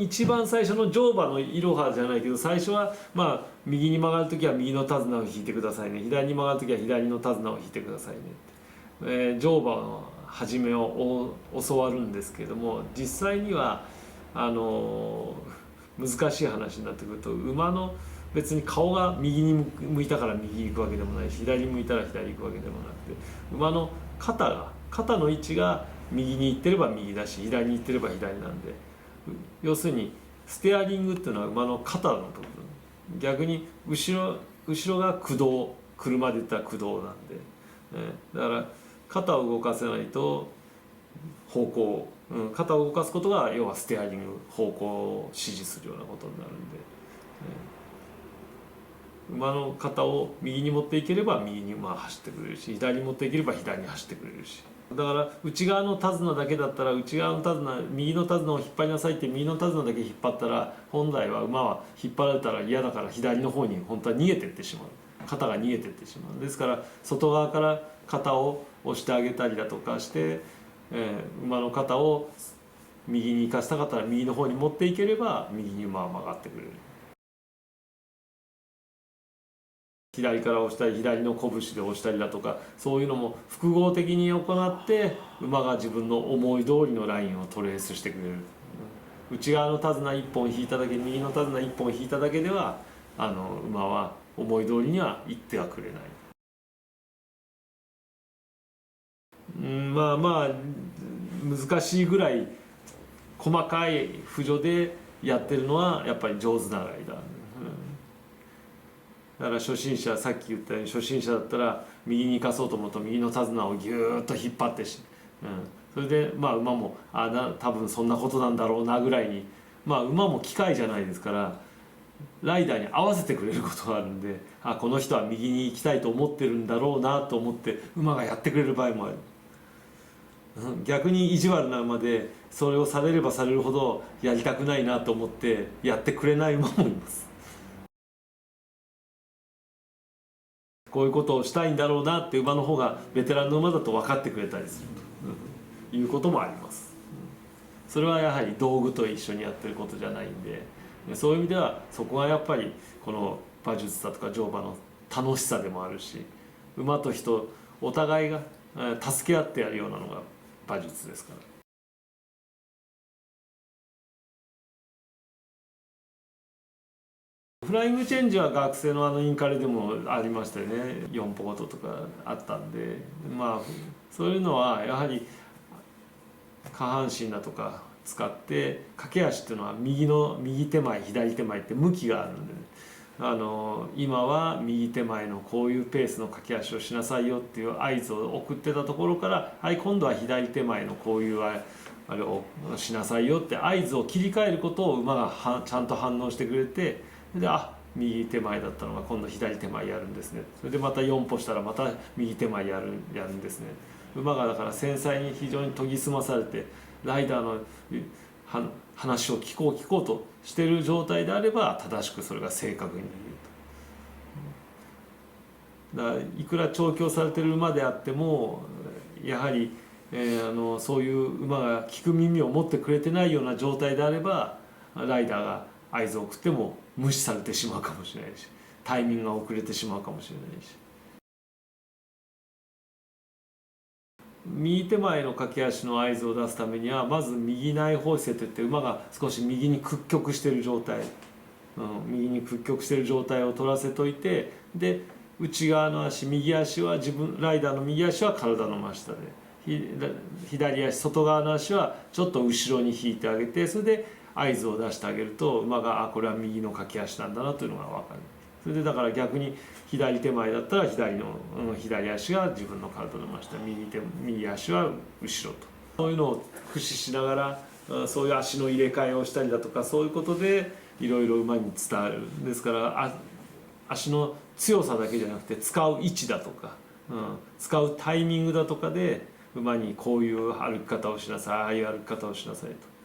一番最初の乗馬のいろはじゃないけど、最初は右に曲がる時は右の手綱を引いてくださいね、左に曲がる時は左の手綱を引いてくださいねって、乗馬の始めを教わるんですけれども、実際には難しい話になってくると、馬の別に顔が右に向いたから右に行くわけでもないし、左に向いたら左に行くわけでもなくて、馬の肩の位置が右に行ってれば右だし、左に行ってれば左なんで、要するにステアリングっていうのは馬の肩の部分、逆に後ろが駆動、車で言ったら駆動なんで、だから肩を動かせないと方向、肩を動かすことが要はステアリング、方向を指示するようなことになるんで、馬の肩を右に持っていければ右に走ってくれるし、左に持っていければ左に走ってくれるし、だから内側の手綱だけだったら、内側の手綱、右の手綱を引っ張りなさいって右の手綱だけ引っ張ったら、本来は馬は引っ張られたら嫌だから左の方に本当は逃げていってしまう、肩が逃げていってしまう。ですから外側から肩を押してあげたりだとかして、馬の肩を右に行かせたかったら右の方に持っていければ右に馬は曲がってくれる。左から押したり、左の拳で押したりだとか、そういうのも複合的に行って馬が自分の思い通りのラインをトレースしてくれる。内側の手綱1本引いただけ、右の手綱1本引いただけでは馬は思い通りには行ってはくれない。難しいぐらい細かい扶助でやってるのはやっぱり上手なライダー。だから初心者、さっき言ったように初心者だったら右に行かそうと思うと右の手綱をギューッと引っ張ってそれで馬も多分そんなことなんだろうなぐらいに、馬も機械じゃないですからライダーに合わせてくれることがあるんで、この人は右に行きたいと思ってるんだろうなと思って馬がやってくれる場合もある。逆に意地悪な馬でそれをされればされるほどやりたくないなと思ってやってくれない馬もいます。こういうことをしたいんだろうなって馬の方がベテランの馬だと分かってくれたりすると、いうこともあります。それはやはり道具と一緒にやってることじゃないんで、そういう意味ではそこがやっぱりこの馬術だとか乗馬の楽しさでもあるし、馬と人お互いが助け合ってやるようなのが馬術ですから。フライングチェンジは学生のインカレでもありましたよね。4ポートとかあったんで、そういうのはやはり下半身だとか使って駆け足っていうのは右手前左手前って向きがあるんで、今は右手前のこういうペースの駆け足をしなさいよっていう合図を送ってたところから、今度は左手前のこういうあれをしなさいよって合図を切り替えることを馬がちゃんと反応してくれて、で右手前だったのが今度左手前やるんですね。それでまた4歩したらまた右手前やるんですね。馬がだから繊細に非常に研ぎ澄まされて、ライダーの話を聞こうとしている状態であれば正しくそれが正確にできると。だからいくら調教されてる馬であってもやはり、そういう馬が聞く耳を持ってくれてないような状態であればライダーが合図を送っても無視されてしまうかもしれないし、タイミングが遅れてしまうかもしれないし。右手前の駆け足の合図を出すためにはまず右内包姿勢といって馬が少し右に屈曲している状態、右に屈曲している状態を取らせといて、で内側の足、右足はライダーの右足は体の真下で、左足外側の足はちょっと後ろに引いてあげて、それで合図を出してあげると馬がこれは右の駆け足なんだなというのが分かる。それでだから逆に左手前だったら左足が自分の体の真下、右足は後ろと、そういうのを駆使しながらそういう足の入れ替えをしたりだとか、そういうことでいろいろ馬に伝わる。ですから足の強さだけじゃなくて使う位置だとか、使うタイミングだとかで馬にこういう歩き方をしなさい、ああいう歩き方をしなさいと。